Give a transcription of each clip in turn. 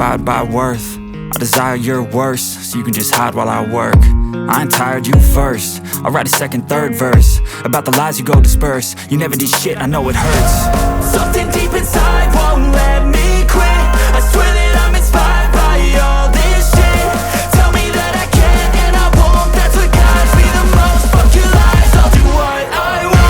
inspired by worth. I desire your worst, so you can just hide while I work. I ain't tired, you first. I'll write a second, third verse about the lies you go disperse. You never did shit, I know it hurts. Something deep inside won't let me quit. I swear that I'm inspired by all this shit. Tell me that I can and I won't. That's what guides me the most. Fuck your lies, I'll do what I want.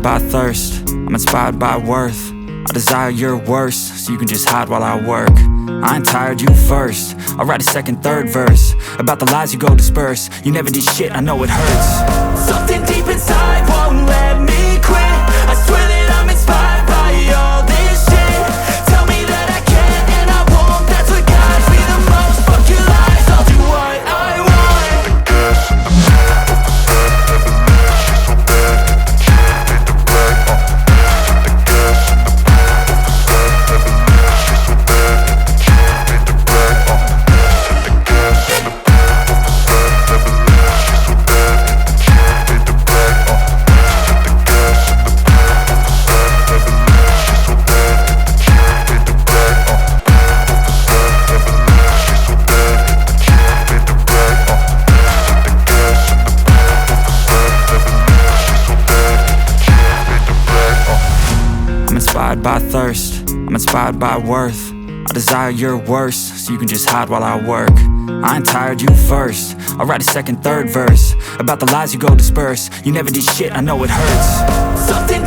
By thirst, I'm inspired by worth. I desire your worst, so you can just hide while I work. I ain't tired, you first. I'll write a second, third verse about the lies you go disperse. You never did shit, I know it hurts. Something deep inside won't let me quit. I swear that I'm inspired by all this shit. Tell me that I can and I won't. That's what guides me the most. Fuck your lies, I'll do what I want. By thirst, I'm inspired by worth. I desire your worst, so you can just hide while I work. I ain't tired, you first. I'll write a second, third verse about the lies you go disperse. You never did shit, I know it hurts. Something